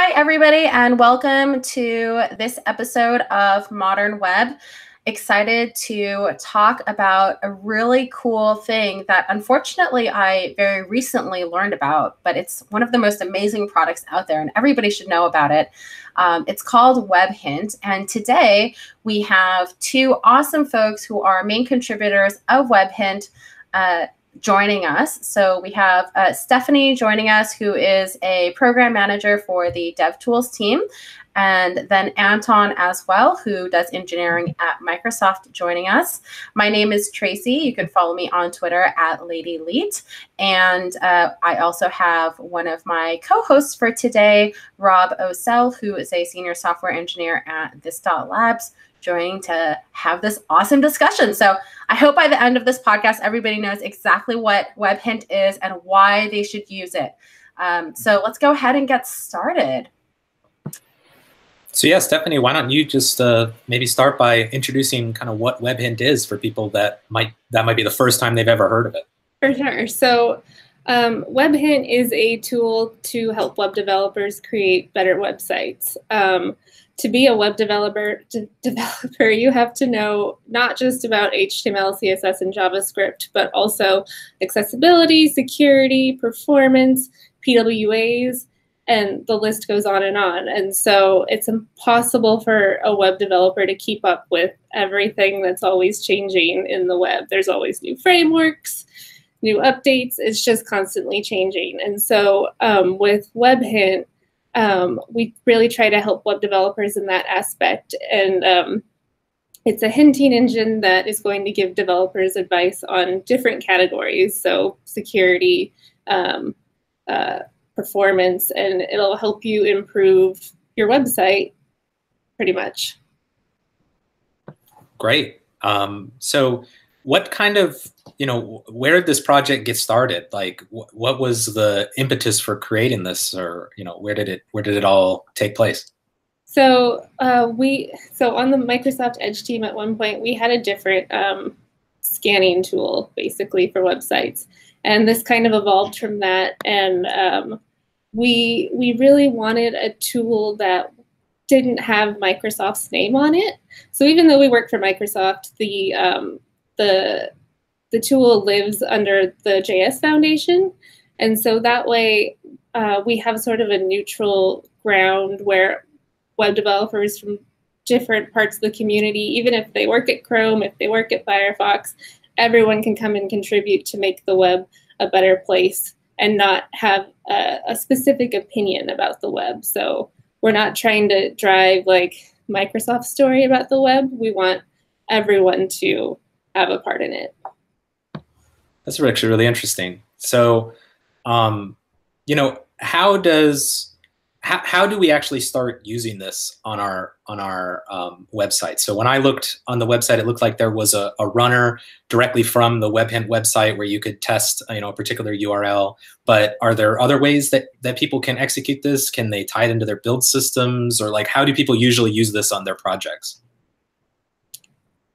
Hi, everybody, and welcome to this episode of Modern Web. Excited to talk about a really cool thing that unfortunately I very recently learned about, but it's one of the most amazing products out there and everybody should know about it. It's called Webhint, and today we have two awesome folks who are main contributors of Webhint joining us. So we have Stephanie joining us, who is a program manager for the DevTools team, and then Anton as well, who does engineering at Microsoft, joining us. My name is Tracy. You can follow me on Twitter at LadyLeet. And I also have one of my co-hosts for today, Rob Ocel, who is a senior software engineer at This.Labs, joining to have this awesome discussion. So I hope by the end of this podcast, everybody knows exactly what Webhint is and why they should use it. So let's go ahead and get started. So yeah, Stephanie, why don't you just maybe start by introducing kind of what Webhint is for people that might be the first time they've ever heard of it. For sure. So Webhint is a tool to help web developers create better websites. To be a web developer, you have to know not just about HTML, CSS, and JavaScript, but also accessibility, security, performance, PWAs, and the list goes on. And so it's impossible for a web developer to keep up with everything that's always changing in the web. There's always new frameworks, new updates. It's just constantly changing. And so with Webhint, we really try to help web developers in that aspect. And it's a hinting engine that is going to give developers advice on different categories. So security, performance, and it'll help you improve your website pretty much. Great. So what kind of, where did this project get started? Like, what was the impetus for creating this, or, where did it all take place? So on the Microsoft Edge team at one point, we had a different scanning tool basically for websites. And this kind of evolved from that. And we really wanted a tool that didn't have Microsoft's name on it. So even though we work for Microsoft, the tool lives under the JS Foundation. And so that way we have sort of a neutral ground where web developers from different parts of the community, even if they work at Chrome, if they work at Firefox, everyone can come and contribute to make the web a better place and not have a specific opinion about the web. So we're not trying to drive like Microsoft's story about the web. We want everyone to have a part in it. That's actually really interesting. So, how do we actually start using this on our website? So when I looked on the website, it looked like there was a runner directly from the Webhint website where you could test a particular URL. But are there other ways that people can execute this? Can they tie it into their build systems, or like how do people usually use this on their projects?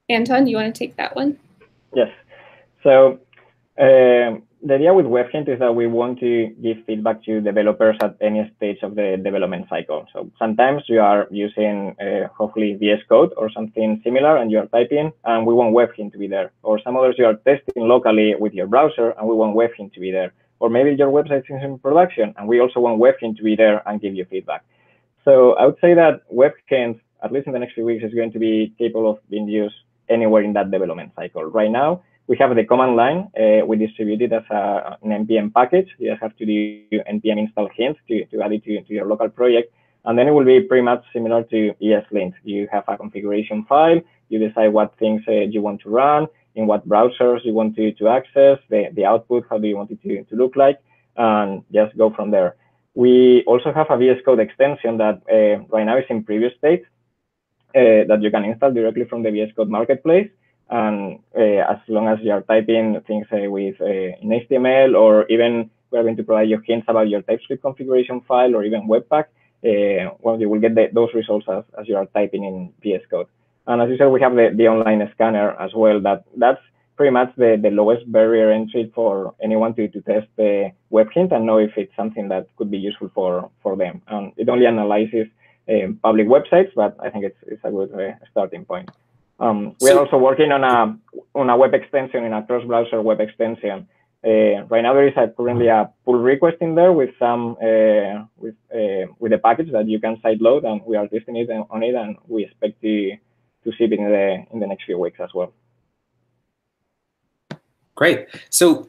Anton, you want to take that one? Yes. So the idea with Webhint is that we want to give feedback to developers at any stage of the development cycle. So sometimes you are using hopefully VS Code or something similar and you are typing, and we want Webhint to be there. Or some others you are testing locally with your browser and we want Webhint to be there. Or maybe your website is in production and we also want Webhint to be there and give you feedback. So I would say that Webhint, at least in the next few weeks, is going to be capable of being used anywhere in that development cycle. Right now, we have the command line. We distribute it as an NPM package. You just have to do NPM install hint to add it to your local project. And then it will be pretty much similar to ESLint. You have a configuration file. You decide what things you want to run, in what browsers you want to access, the output, how do you want it to look like, and just go from there. We also have a VS Code extension that right now is in preview state that you can install directly from the VS Code marketplace. And as long as you are typing things with in HTML, or even we're going to provide you hints about your TypeScript configuration file, or even Webpack, well, you will get those results as you are typing in VS Code. And as you said, we have the online scanner as well. That's pretty much the lowest barrier entry for anyone to test the Webhint and know if it's something that could be useful for them. It only analyzes public websites, but I think it's a good starting point. We are also working on a web extension, in a cross-browser web extension. Right now there is currently a pull request in there with some with a package that you can sideload, and we are testing it on it, and we expect to ship it in the next few weeks as well. Great. So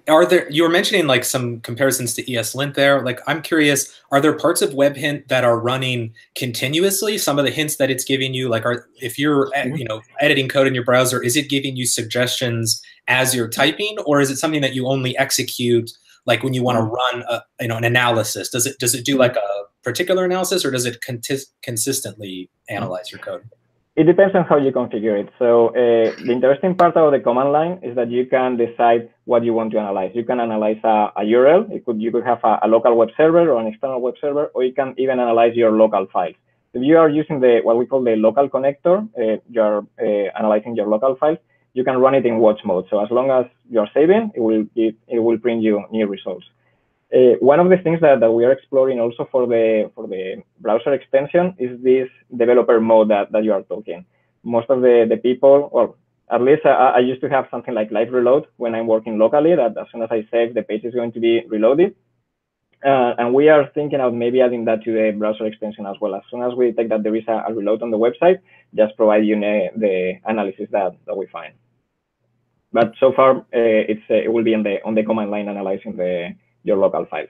you were mentioning like some comparisons to ESLint there. Like, I'm curious, are there parts of Webhint that are running continuously? Some of the hints that it's giving you, like, if you're editing code in your browser, is it giving you suggestions as you're typing, or is it something that you only execute like when you want to run an analysis? Does it do like a particular analysis, or does it consistently analyze your code? It depends on how you configure it. So the interesting part of the command line is that you can decide what you want to analyze. You can analyze a URL. You could have a local web server or an external web server, or you can even analyze your local files. If you are using what we call the local connector, you're analyzing your local files, you can run it in watch mode. So as long as you're saving, it will print you new results. One of the things that we are exploring also for the browser extension is this developer mode that you are talking. Most of the people, or at least I used to have something like live reload when I'm working locally, that as soon as I save, the page is going to be reloaded. And we are thinking of maybe adding that to the browser extension as well. As soon as we detect that there is a reload on the website, just provide you the analysis that we find. But so far, it will be on the command line analyzing your local files.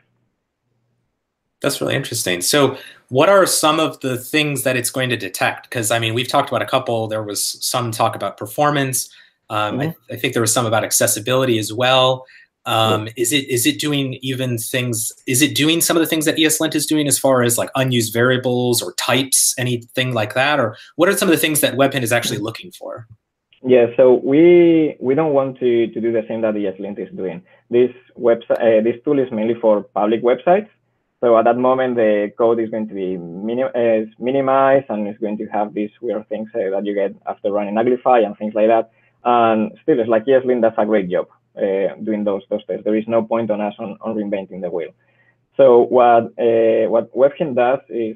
That's really interesting. So what are some of the things that it's going to detect? Because, I mean, we've talked about a couple. There was some talk about performance. I think there was some about accessibility as well. Is it doing even things? Is it doing some of the things that ESLint is doing as far as like unused variables or types, anything like that? Or what are some of the things that Webhint is actually looking for? Yeah, so we don't want to do the same that ESLint is doing. This tool is mainly for public websites. So at that moment, the code is going to be minimized, and it's going to have these weird things that you get after running Uglify and things like that. And still, it's like ESLint does a great job doing those tests. There is no point on us on reinventing the wheel. So what Webhint does is,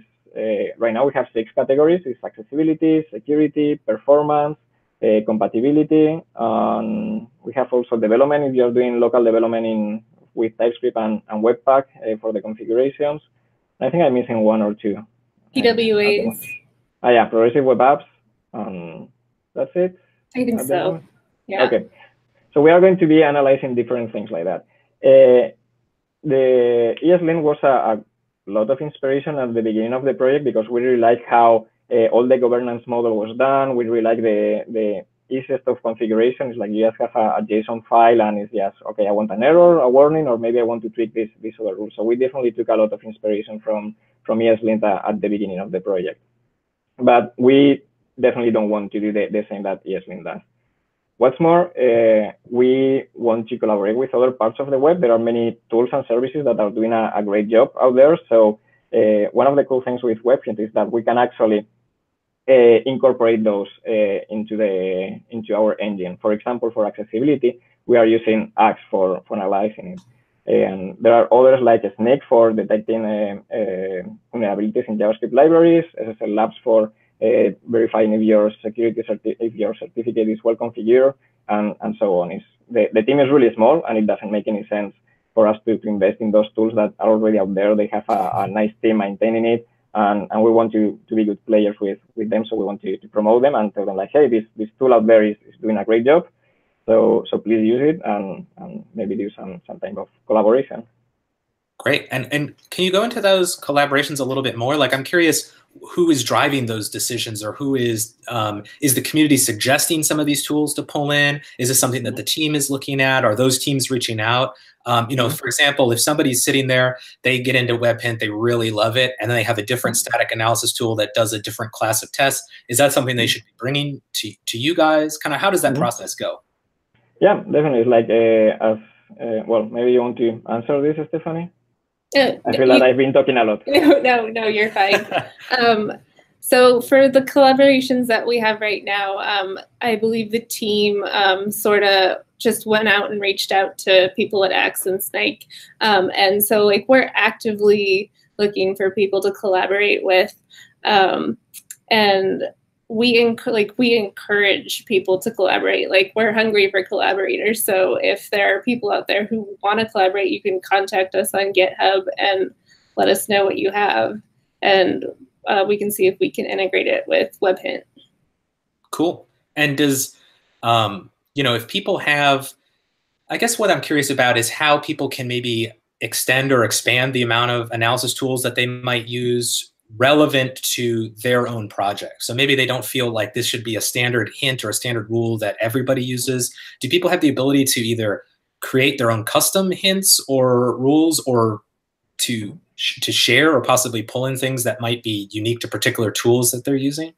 right now we have 6 categories. It's accessibility, security, performance, compatibility. We have also development, if you're doing local development with TypeScript and Webpack for the configurations. I think I'm missing 1 or 2. PWAs. Yeah, progressive web apps. That's it? I think so. Yeah. Okay. So we are going to be analyzing different things like that. The ESLint was a lot of inspiration at the beginning of the project, because we really like how all the governance model was done. We really like the easiest of configuration. It's like you just have a JSON file, and it's just, okay, I want an error, a warning, or maybe I want to tweak this other rule. So we definitely took a lot of inspiration from ESLint at the beginning of the project. But we definitely don't want to do the same that ESLint does. What's more, we want to collaborate with other parts of the web. There are many tools and services that are doing a great job out there. So one of the cool things with Webhint is that we can actually incorporate those into our engine. For example, for accessibility, we are using Axe for analyzing it. And there are others like Snake for detecting vulnerabilities in JavaScript libraries, SSL Labs for verifying if your certificate is well configured, and so on. The team is really small, and it doesn't make any sense for us to invest in those tools that are already out there. They have a nice team maintaining it, and we want to be good players with them. So we want to promote them and tell them like, hey, this tool out there is doing a great job. So please use it, and maybe do some type of collaboration. Great. And can you go into those collaborations a little bit more? Like, I'm curious, who is driving those decisions, or who is the community suggesting some of these tools to pull in? Is this something that the team is looking at? Are those teams reaching out? For example, if somebody's sitting there, they get into Webhint, they really love it, and then they have a different static analysis tool that does a different class of tests. Is that something they should be bringing to you guys? Kind of, how does that process go? Yeah, definitely. It's like, well, maybe you want to answer this, Stephanie? I feel that I've been talking a lot. No, you're fine. So for the collaborations that we have right now, I believe the team sort of just went out and reached out to people at Axe and Snake. And so like we're actively looking for people to collaborate with. And we encourage people to collaborate. Like we're hungry for collaborators. So if there are people out there who want to collaborate, you can contact us on GitHub and let us know what you have. And we can see if we can integrate it with Webhint. Cool. And does, if people have, I guess what I'm curious about is how people can maybe extend or expand the amount of analysis tools that they might use relevant to their own project. So maybe they don't feel like this should be a standard hint or a standard rule that everybody uses. Do people have the ability to either create their own custom hints or rules, or to share or possibly pull in things that might be unique to particular tools that they're using?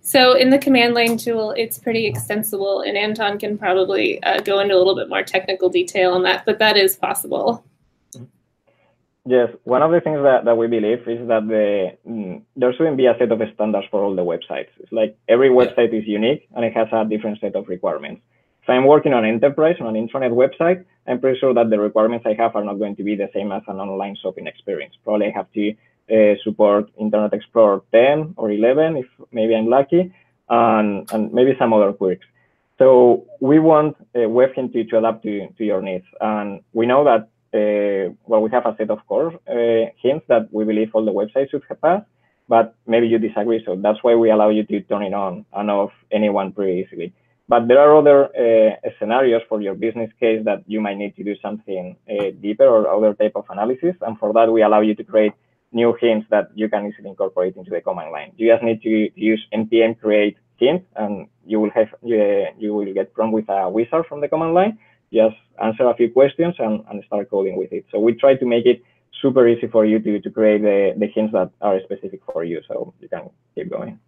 So in the command line tool, it's pretty extensible, and Anton can probably go into a little bit more technical detail on that, but that is possible. Yes, one of the things that we believe is that there shouldn't be a set of standards for all the websites. It's like every website is unique and it has a different set of requirements. If I'm working on enterprise, on an intranet website, I'm pretty sure that the requirements I have are not going to be the same as an online shopping experience. Probably I have to support Internet Explorer 10 or 11 if maybe I'm lucky, and maybe some other quirks. So we want Webhint to adapt to your needs. And we know that we have a set of core hints that we believe all the websites should have passed, but maybe you disagree. So that's why we allow you to turn it on and off anyone pretty easily. But there are other scenarios for your business case that you might need to do something deeper or other type of analysis. And for that, we allow you to create new hints that you can easily incorporate into the command line. You just need to use npm create hint, and you will get prompt with a wizard from the command line. Just answer a few questions and start coding with it. So we try to make it super easy for you to create the hints that are specific for you, so you can keep going.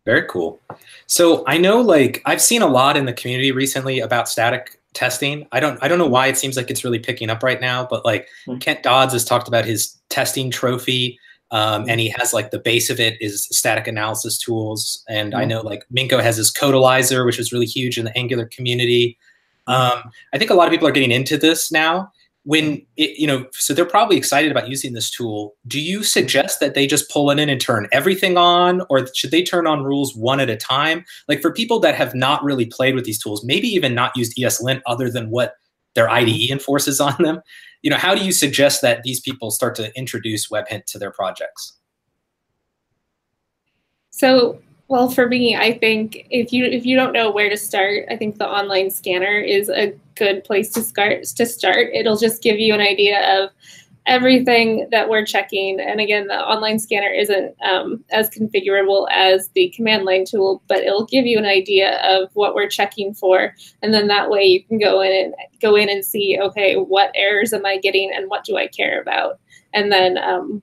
Very cool. So I know, like, I've seen a lot in the community recently about static testing. I don't know why it seems like it's really picking up right now, but like Kent Dodds has talked about his testing trophy, and he has like the base of it is static analysis tools. And I know like Minko has his Codalizer, which is really huge in the Angular community. I think a lot of people are getting into this now. When it, so they're probably excited about using this tool. Do you suggest that they just pull it in and turn everything on, or should they turn on rules one at a time? Like for people that have not really played with these tools, maybe even not used ESLint other than what their IDE enforces on them, how do you suggest that these people start to introduce Webhint to their projects? So, well, for me, I think if you don't know where to start, I think the online scanner is a good place to start. It'll just give you an idea of everything that we're checking. And again, the online scanner isn't as configurable as the command line tool, but it'll give you an idea of what we're checking for. And then that way you can go in and see, okay, what errors am I getting and what do I care about? And then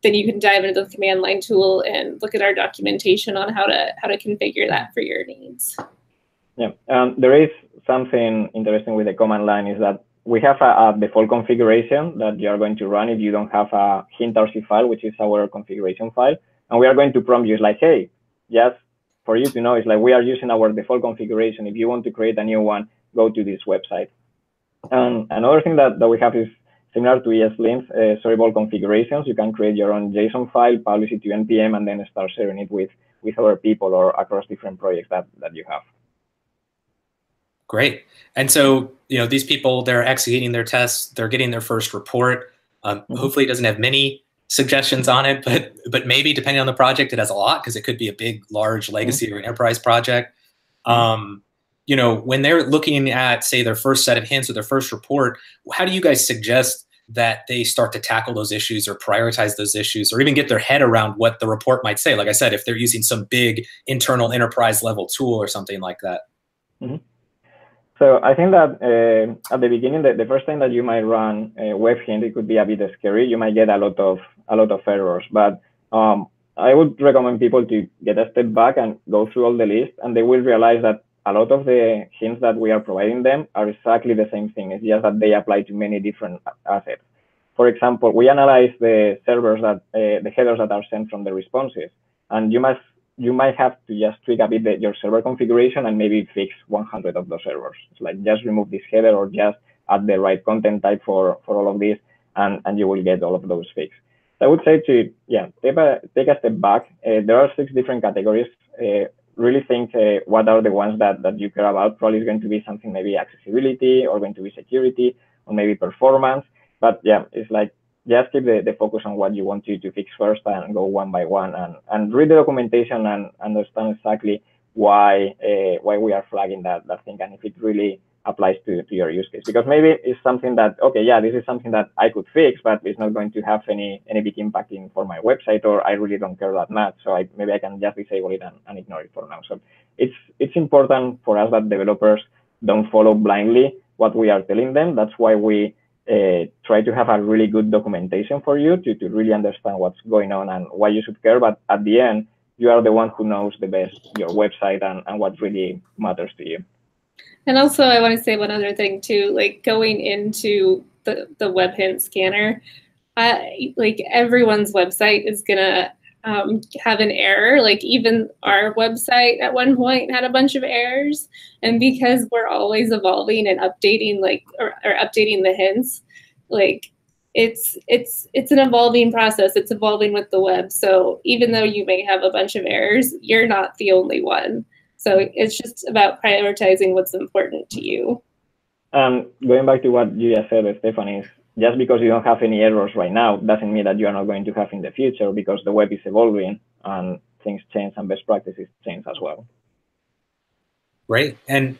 you can dive into the command line tool and look at our documentation on how to configure that for your needs. Yeah, there is something interesting with the command line is that we have a default configuration that you are going to run if you don't have a hint.rc file, which is our configuration file. And we are going to prompt you like, hey, just for you to know, it's like we are using our default configuration. If you want to create a new one, go to this website. And another thing that we have is similar to ESLint's shareable configurations. You can create your own JSON file, publish it to NPM, and then start sharing it with other people or across different projects that you have. Great. And so, these people, they're executing their tests, they're getting their first report. Hopefully it doesn't have many suggestions on it, but maybe depending on the project, it has a lot because it could be a big, large legacy or enterprise project. When they're looking at, say, their first set of hints or their first report, how do you guys suggest that they start to tackle those issues or prioritize those issues or even get their head around what the report might say? Like I said, if they're using some big internal enterprise level tool or something like that. So I think that at the beginning, the first time that you might run Webhint, it could be a bit scary. You might get a lot of errors, but I would recommend people to get a step back and go through all the list, and they will realize that a lot of the hints that we are providing them are exactly the same thing. It's just that they apply to many different assets. for example, we analyze the servers that the headers that are sent from the responses, and you might have to just tweak a bit your server configuration and maybe fix 100 of those errors. It's like just remove this header or just add the right content type for all of this, and you will get all of those fixed. So I would say to take a step back. There are 6 different categories. Really think what are the ones that you care about. Probably is going to be something maybe accessibility, or going to be security, or maybe performance. But yeah, it's like just keep the focus on what you want to fix first and go one by one, and read the documentation and understand exactly why we are flagging that thing, and if it really applies to your use case. Because maybe it's something that, okay, yeah, this is something that I could fix, but it's not going to have any big impact for my website, or I really don't care that much. So maybe I can just disable it and ignore it for now. So it's important for us that developers don't follow blindly what we are telling them. That's why we try to have a really good documentation for you to really understand what's going on and why you should care. But at the end, you are the one who knows the best your website and what really matters to you. And also, I want to say one other thing too, like going into the Webhint scanner, like everyone's website is gonna have an error. Like even our website at one point had a bunch of errors, and because we're always evolving and updating, like or updating the hints, like it's an evolving process. It's evolving with the web. So even though you may have a bunch of errors, you're not the only one. So it's just about prioritizing what's important to you. Going back to what you just said, Stephanie, just because you don't have any errors right now doesn't mean that you are not going to have in the future, because the web is evolving and things change and best practices change as well. Right. And,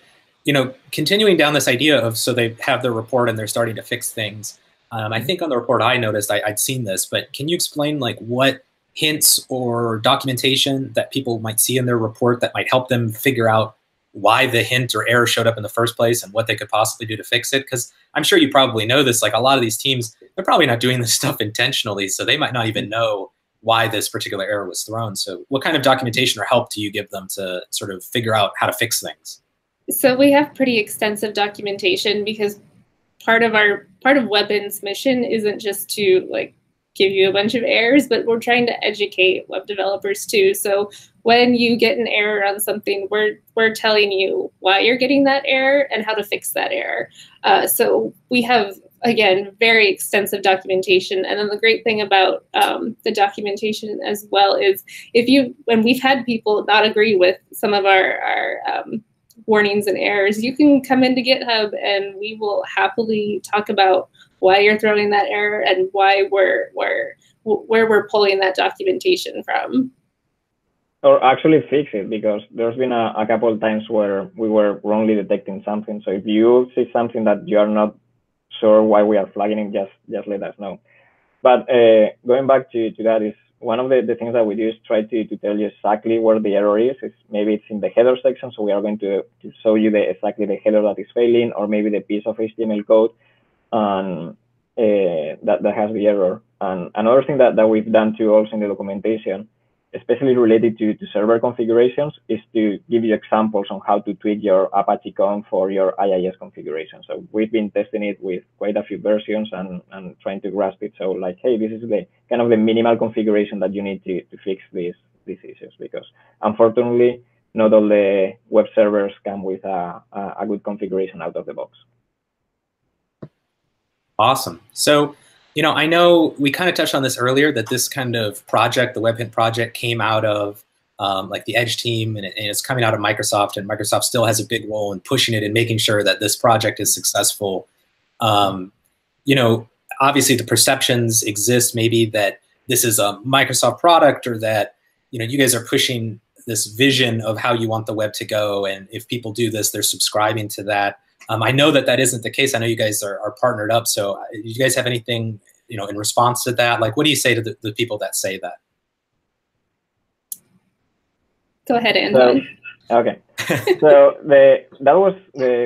continuing down this idea of, so they have their report and they're starting to fix things. I think on the report I noticed, I'd seen this, but can you explain like what hints or documentation that people might see in their report that might help them figure out why the hint or error showed up in the first place and what they could possibly do to fix it? Because I'm sure you probably know this, like a lot of these teams, they're probably not doing this stuff intentionally, so they might not even know why this particular error was thrown. So what kind of documentation or help do you give them to sort of figure out how to fix things? So we have pretty extensive documentation, because part of Webhint's mission isn't just to like give you a bunch of errors, but we're trying to educate web developers too. So when you get an error on something, we're telling you why you're getting that error and how to fix that error. So we have, again, very extensive documentation. And then the great thing about the documentation as well is when we've had people not agree with some of our warnings and errors, you can come into GitHub and we will happily talk about why you're throwing that error and why where we're pulling that documentation from. Or actually fix it, because there's been a couple of times where we were wrongly detecting something. So if you see something that you are not sure why we are flagging it, just let us know. But going back to that, is one of the things that we do is try to tell you exactly where the error is. Maybe it's in the header section, so we are going to show you exactly the header that is failing, or maybe the piece of HTML code and that has the error. And another thing that we've done too also in the documentation, especially related to server configurations, is to give you examples on how to tweak your Apache conf for your IIS configuration. So we've been testing it with quite a few versions and trying to grasp it. So like, hey, this is the kind of the minimal configuration that you need to fix these issues, because unfortunately, not all the web servers come with a good configuration out of the box. Awesome. So, I know we kind of touched on this earlier, that this kind of project, the Webhint project, came out of like the Edge team, and it's coming out of Microsoft, and Microsoft still has a big role in pushing it and making sure that this project is successful. Obviously the perceptions exist maybe that this is a Microsoft product, or that, you guys are pushing this vision of how you want the web to go, and if people do this, they're subscribing to that. I know that isn't the case. I know you guys are partnered up. So do you guys have anything, in response to that? Like, what do you say to the people that say that? Go ahead, Anton. Okay. So that was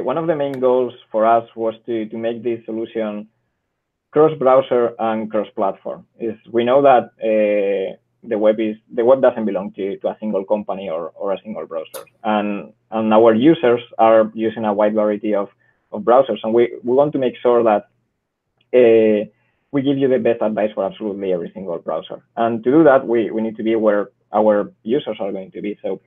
one of the main goals for us, was to make this solution cross-browser and cross-platform. We know that the web doesn't belong to a single company or a single browser, and our users are using a wide variety of browsers, and we want to make sure that we give you the best advice for absolutely every single browser. And to do that, we need to be where our users are going to be. So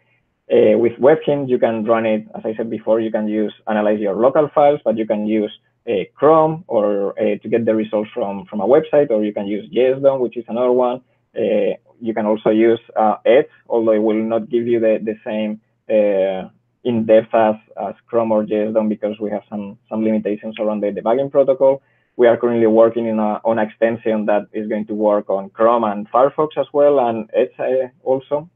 with Webhint, you can run it, as I said before, you can analyze your local files, but you can use Chrome or to get the results from a website, or you can use JSDOM, which is another one. You can also use Edge, although it will not give you the same in-depth as Chrome or JSDOM, because we have some limitations around the debugging protocol. We are currently working on an extension that is going to work on Chrome and Firefox as well, and Edge also.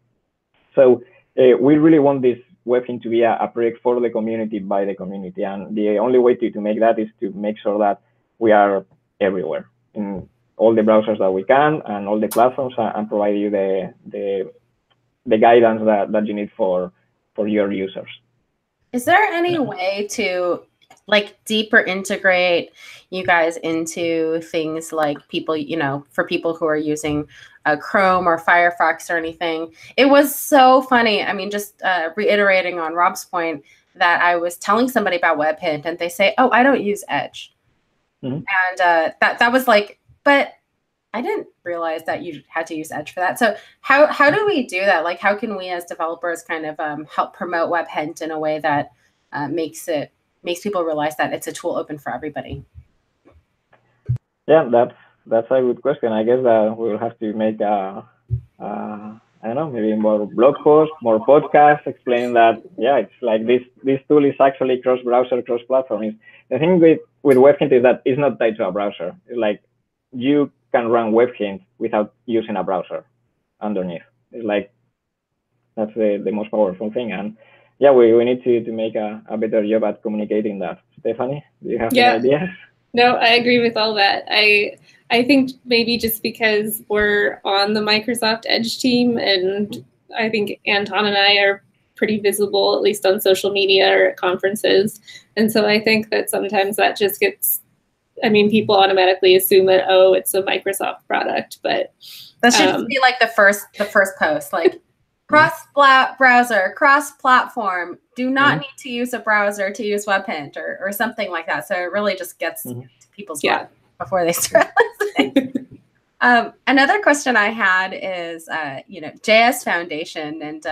So we really want this Webhint to be a project for the community, by the community. And the only way to make that is to make sure that we are everywhere in all the browsers that we can and all the platforms, and provide you the guidance that you need for your users. Is there any way to like deeper integrate you guys into things like people, for people who are using Chrome or Firefox or anything? It was so funny. I mean, just reiterating on Rob's point, that I was telling somebody about Webhint and they say, oh, I don't use Edge. And that was like, but I didn't realize that you had to use Edge for that. So how do we do that? Like, how can we as developers kind of help promote Webhint in a way that makes people realize that it's a tool open for everybody? Yeah, that's a good question. I guess that we will have to make I don't know, maybe more blog posts, more podcasts explaining that, yeah, it's like this tool is actually cross-browser, cross-platform. The thing with Webhint is that it's not tied to a browser. It's like you can run Webhint without using a browser underneath. It's like, that's the most powerful thing. And yeah, we need to make a better job at communicating that. Stephanie, do you have any ideas? No, I agree with all that. I think maybe just because we're on the Microsoft Edge team, and I think Anton and I are pretty visible, at least on social media or at conferences. And so I think that sometimes that just gets, I mean, people automatically assume that, oh, it's a Microsoft product, but that should just be like the first post, like cross-browser, cross-platform, do not need to use a browser to use Webhint or something like that. So it really just gets to people's mind before they start listening. Another question I had is, JS Foundation, and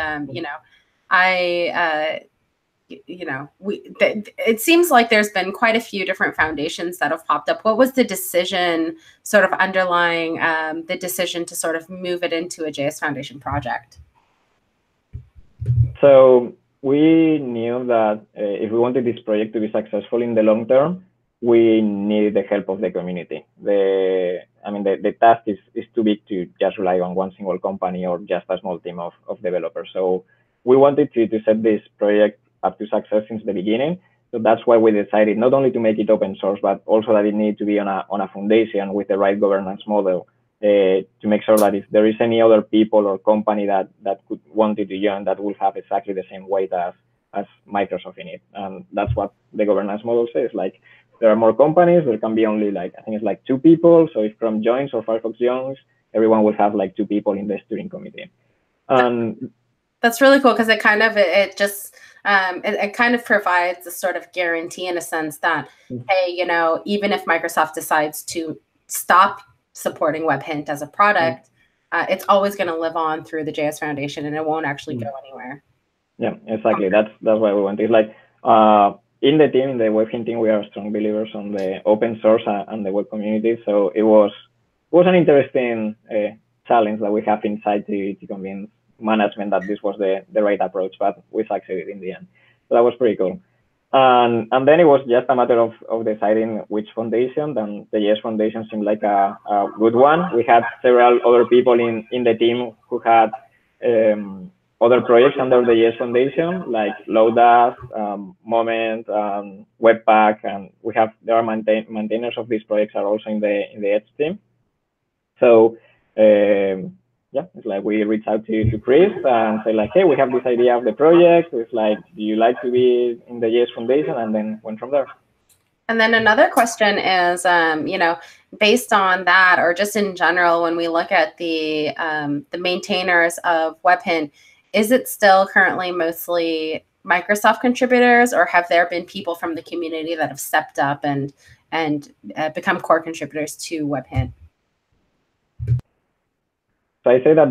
it seems like there's been quite a few different foundations that have popped up. What was the decision sort of underlying the decision to sort of move it into a JS Foundation project? So we knew that if we wanted this project to be successful in the long term, we needed the help of the community. The task is too big to just rely on one single company or just a small team of developers. So we wanted to set this project up to success since the beginning. So that's why we decided not only to make it open source, but also that it needed to be on a foundation with the right governance model, to make sure that if there is any other people or company that could want to join, that will have exactly the same weight as Microsoft in it. And that's what the governance model says. Like, there are more companies, there can be only like, I think it's like 2 people. So if Chrome joins or Firefox joins, everyone will have like 2 people in the steering committee. And that's really cool, because it kind of it kind of provides a sort of guarantee in a sense that, hey, even if Microsoft decides to stop supporting Webhint as a product, it's always going to live on through the JS Foundation, and it won't actually go anywhere. Yeah, exactly. That's why we want it. Like in the team, in the Webhint team, we are strong believers on the open source and the web community. So it was an interesting challenge that we have inside to convince management that this was the right approach, but we succeeded in the end. So that was pretty cool. And then it was just a matter of deciding which foundation. Then the JS Foundation seemed like a good one. We had several other people in the team who had other projects under the JS Foundation, like Lodash, Moment, Webpack, and there are maintainers of these projects are also in the Edge team. So it's like we reached out to Chris and say like, hey, we have this idea of the project. It's like, do you like to be in the JS Foundation? And then went from there. And then another question is, based on that, or just in general, when we look at the maintainers of Webhint, is it still currently mostly Microsoft contributors, or have there been people from the community that have stepped up and and become core contributors to Webhint? So I say that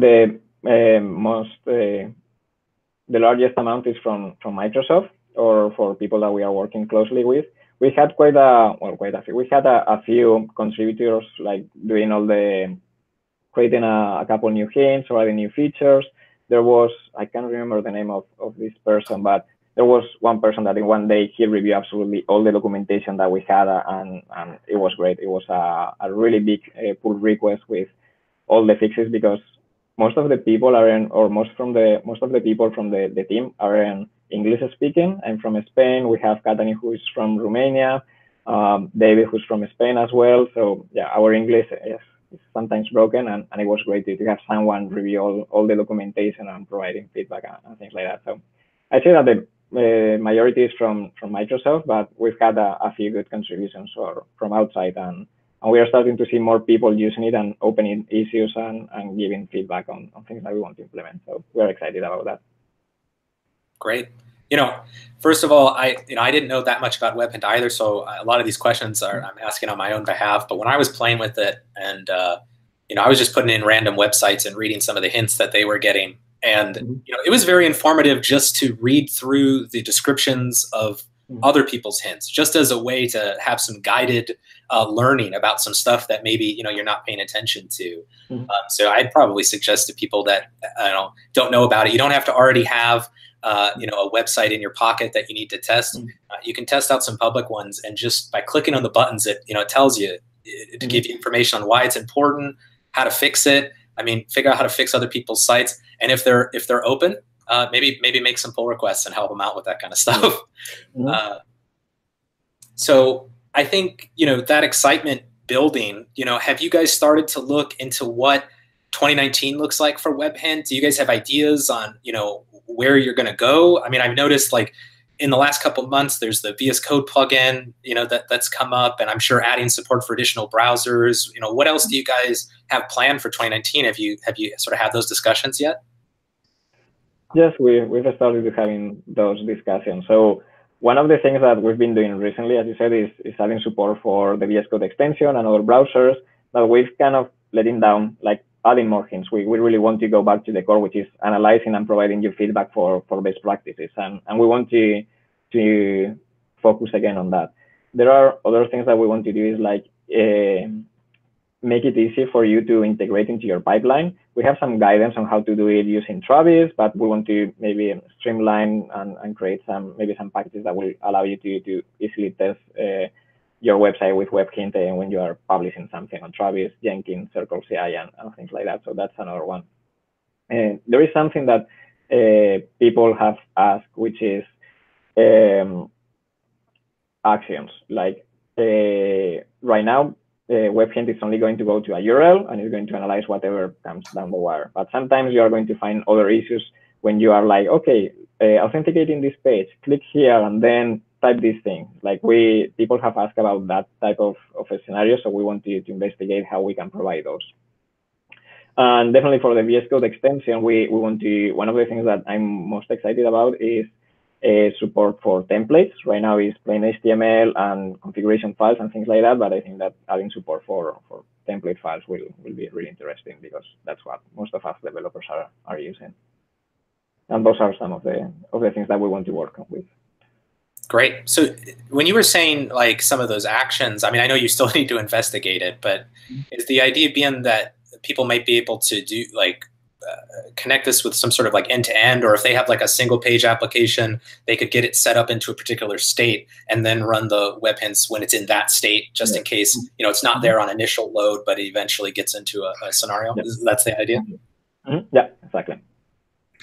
the largest amount is from Microsoft, or for people that we are working closely with. We had quite a few. We had a few contributors, like doing all the creating a couple new hints or adding new features. There was, I can't remember the name of this person, but there was one person that in one day he reviewed absolutely all the documentation that we had, and it was great. It was a really big pull request with all the fixes, because most of the people are in, or most of the people from the team are in English speaking. I'm from Spain. We have Katani, who is from Romania, David, who's from Spain as well. So yeah, our English is sometimes broken, and it was great to have someone review all the documentation and providing feedback and things like that. So I say that the majority is from Microsoft, but we've had a few good contributions from outside, and we are starting to see more people using it and opening issues and giving feedback on things that we want to implement. So we're excited about that. Great. First of all, I didn't know that much about Webhint either, so a lot of these questions I'm asking on my own behalf. But when I was playing with it, and I was just putting in random websites and reading some of the hints that they were getting, and it was very informative just to read through the descriptions of other people's hints, just as a way to have some guided learning about some stuff that maybe you're not paying attention to. So I'd probably suggest to people that don't know about it. You don't have to already have a website in your pocket that you need to test. You can test out some public ones, and just by clicking on the buttons, it tells you to give you information on why it's important, how to fix it. I mean, figure out how to fix other people's sites, and if they're open, maybe make some pull requests and help them out with that kind of stuff. So I think that excitement building. Have you guys started to look into what 2019 looks like for Webhint? Do you guys have ideas on where you're going to go? I mean, I've noticed like in the last couple of months, there's the VS Code plugin, that's come up, and I'm sure adding support for additional browsers. What else do you guys have planned for 2019? Have you sort of had those discussions yet? Yes, we've started having those discussions. So one of the things that we've been doing recently, as you said, is adding support for the VS Code extension and other browsers that we've kind of letting down, like adding more hints. We really want to go back to the core, which is analyzing and providing you feedback for best practices. And we want to focus again on that. There are other things that we want to do is like make it easy for you to integrate into your pipeline. We have some guidance on how to do it using Travis, but we want to maybe streamline and create some packages that will allow you to easily test your website with Webhint when you are publishing something on Travis, Jenkins, Circle CI, and things like that. So that's another one. And there is something that people have asked, which is actions. Like right now, Webhint is only going to go to a URL and it's going to analyze whatever comes down the wire. But sometimes you are going to find other issues when you are like, okay, authenticating this page, click here and then type this thing. Like people have asked about that type of a scenario, so we want to investigate how we can provide those. And definitely for the VS Code extension, we want to, one of the things that I'm most excited about is support for templates. Right now is plain HTML and configuration files and things like that, but I think that adding support for template files will be really interesting, because that's what most of us developers are using. And those are some of the things that we want to work on with. Great. So when you were saying like some of those actions, I mean, I know you still need to investigate it, but is the idea being that people might be able to do like connect this with some sort of like end-to-end, or if they have like a single page application, they could get it set up into a particular state and then run the webhints when it's in that state, just in case, it's not there on initial load, but it eventually gets into a scenario. That's the idea? Yeah, exactly.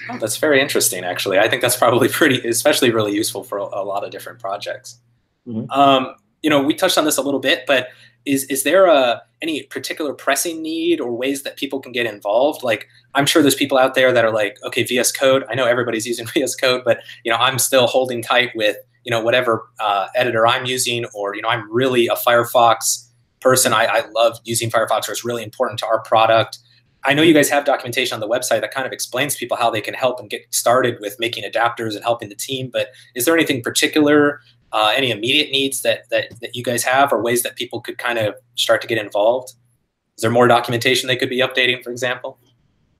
Oh, that's very interesting, actually. I think that's probably especially really useful for a lot of different projects. We touched on this a little bit, but is there any particular pressing need or ways that people can get involved? Like, I'm sure there's people out there that are like, okay, VS Code, I know everybody's using VS Code, but I'm still holding tight with whatever editor I'm using, or I'm really a Firefox person. I love using Firefox, or it's really important to our product. I know you guys have documentation on the website that kind of explains to people how they can help and get started with making adapters and helping the team, but is there anything particular any immediate needs that you guys have, or ways that people could kind of start to get involved? Is there more documentation they could be updating, for example?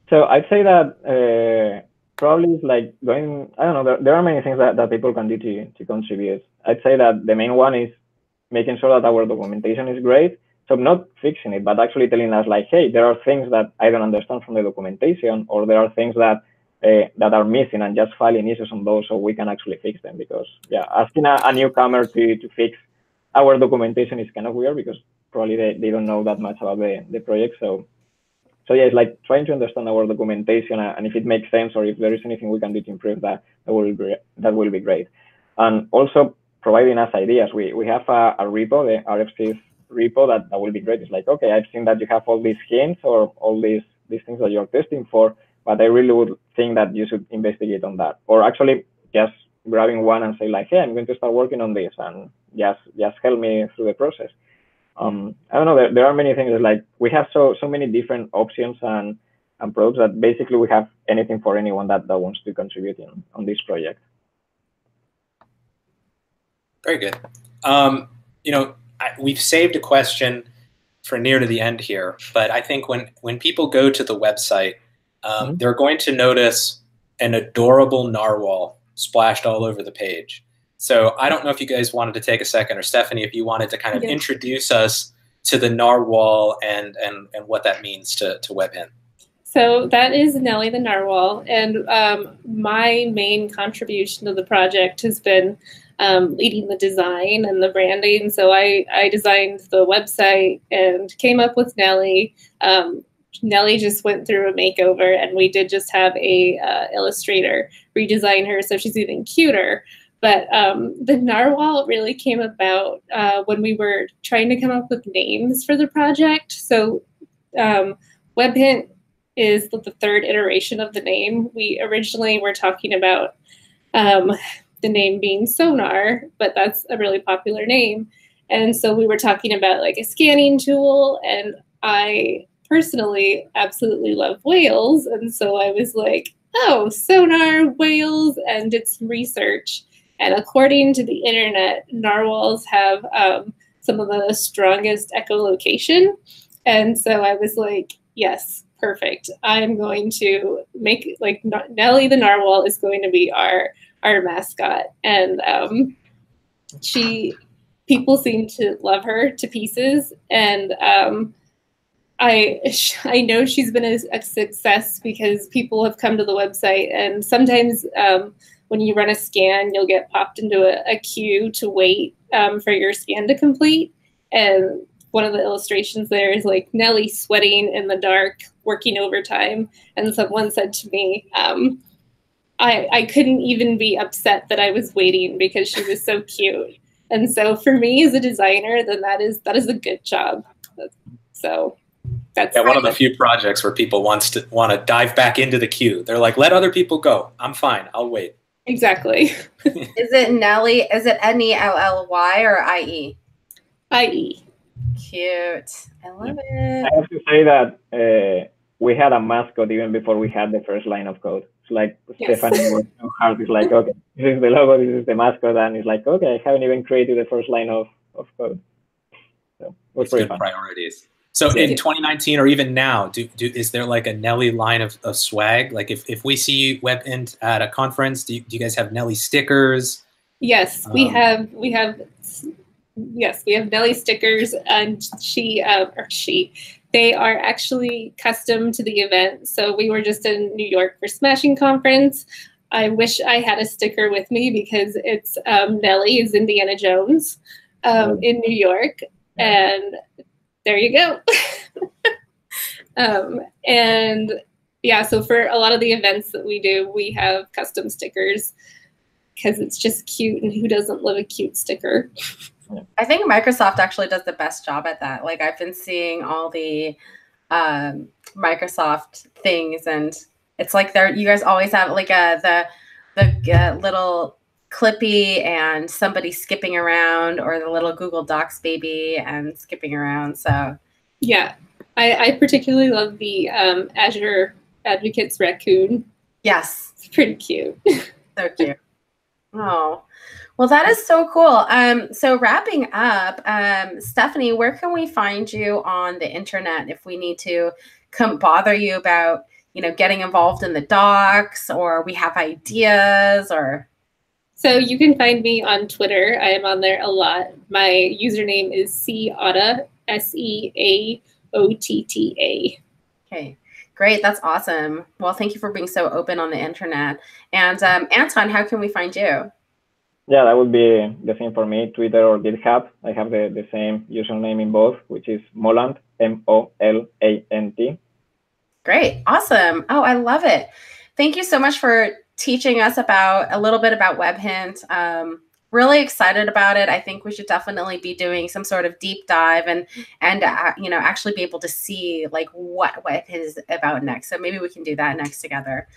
So I'd say that probably it's like going, I don't know, there are many things that people can do to contribute. I'd say that the main one is making sure that our documentation is great. So not fixing it, but actually telling us like, hey, there are things that I don't understand from the documentation, or there are things that are missing, and just filing issues on those so we can actually fix them. Because yeah, asking a newcomer to fix our documentation is kind of weird, because probably they don't know that much about the project. So yeah, it's like trying to understand our documentation, and if it makes sense, or if there is anything we can do to improve that, that will be great. And also providing us ideas. We have a repo, the RFCs repo, that will be great. It's like, okay, I've seen that you have all these hints or all these things that you're testing for, but I really would think that you should investigate on that. Or actually just grabbing one and say like, hey, I'm going to start working on this, and just help me through the process. I don't know, there are many things. Like we have so many different options and products that basically we have anything for anyone that wants to contribute on this project. Very good. We've saved a question for near to the end here, but I think when people go to the website, they're going to notice an adorable narwhal splashed all over the page. So I don't know if you guys wanted to take a second, or Stephanie, if you wanted to kind of introduce us to the narwhal and what that means to Webhint. So that is Nellie the Narwhal, and my main contribution to the project has been leading the design and the branding. So I designed the website and came up with Nellie. Nellie just went through a makeover, and we did just have a illustrator redesign her so she's even cuter. But the narwhal really came about when we were trying to come up with names for the project. So Webhint is the third iteration of the name. We originally were talking about the name being Sonar, but that's a really popular name. And so we were talking about like a scanning tool, and I personally absolutely love whales. And so I was like, oh, Sonar, whales, and did some research. And according to the internet, narwhals have some of the strongest echolocation. And so I was like, yes, perfect. I'm going to make, like, Nellie the Narwhal is going to be our mascot. And people seem to love her to pieces. And I know she's been a success because people have come to the website, and sometimes when you run a scan, you'll get popped into a queue to wait for your scan to complete. And one of the illustrations there is like Nellie sweating in the dark, working overtime. And someone said to me, I couldn't even be upset that I was waiting because she was so cute. And so for me as a designer, then that is a good job. So that's one of the few projects where people want to dive back into the queue. They're like, let other people go. I'm fine. I'll wait. Exactly. Is it Nellie? Is it Nelly or IE? IE. Cute. I love it. I have to say that we had a mascot even before we had the first line of code. It's like Stephanie worked so hard. It's like, okay, this is the logo, this is the mascot, and it's like, okay, I haven't even created the first line of code. So it was pretty fun. Priorities. So in 2019 or even now, is there like a Nellie line of swag? Like if we see Webhint at a conference, do you guys have Nellie stickers? Yes, we have Nellie stickers, and they are actually custom to the event. So we were just in New York for Smashing Conference. I wish I had a sticker with me because it's Nellie is Indiana Jones in New York, and there you go. And yeah, so for a lot of the events that we do, we have custom stickers because it's just cute, and who doesn't love a cute sticker? I think Microsoft actually does the best job at that. Like I've been seeing all the Microsoft things, and it's like you guys always have like the little Clippy and somebody skipping around, or the little Google Docs baby and skipping around. So yeah, I particularly love the Azure Advocates raccoon. Yes, it's pretty cute. So cute. Oh, Well, that is so cool. So wrapping up, Stephanie, where can we find you on the internet if we need to come bother you about, getting involved in the docs, or we have ideas, or? So you can find me on Twitter. I am on there a lot. My username is Seaotta, SEAOTTA. Okay, great. That's awesome. Well, thank you for being so open on the internet. And Anton, how can we find you? Yeah, that would be the same for me, Twitter or GitHub. I have the same username in both, which is Mollant, MOLANT. Great. Awesome. Oh, I love it. Thank you so much for teaching us a little bit about Webhint. Really excited about it. I think we should definitely be doing some sort of deep dive and actually be able to see like what Webhint is about next. So maybe we can do that next together.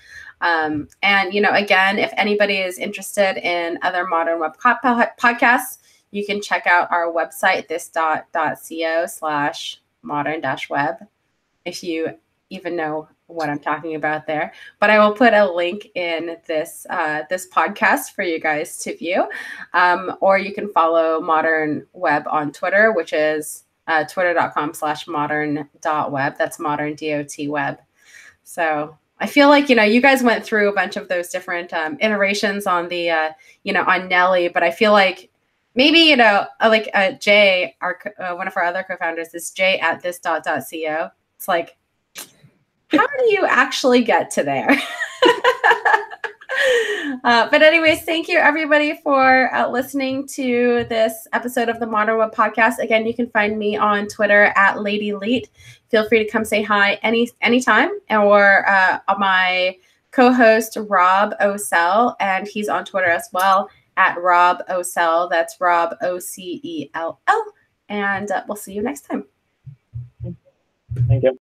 And again, if anybody is interested in other Modern Web podcasts, you can check out our website, this.co/modern-web, if you even know what I'm talking about there. But I will put a link in this podcast for you guys to view. Or you can follow Modern Web on Twitter, which is twitter.com/modern.web. That's modern DOT web. So I feel like, you guys went through a bunch of those different iterations on the, on Nellie, but I feel like maybe, like Jay, one of our other co-founders, is Jay at this.co. It's like, how do you actually get to there? But anyways, thank you everybody for listening to this episode of the Modern Web Podcast. Again, you can find me on Twitter at LadyLeet. Feel free to come say hi anytime. Or my co-host, Rob Ocel, and he's on Twitter as well at Rob Ocel. That's Rob OCELL. And we'll see you next time. Thank you.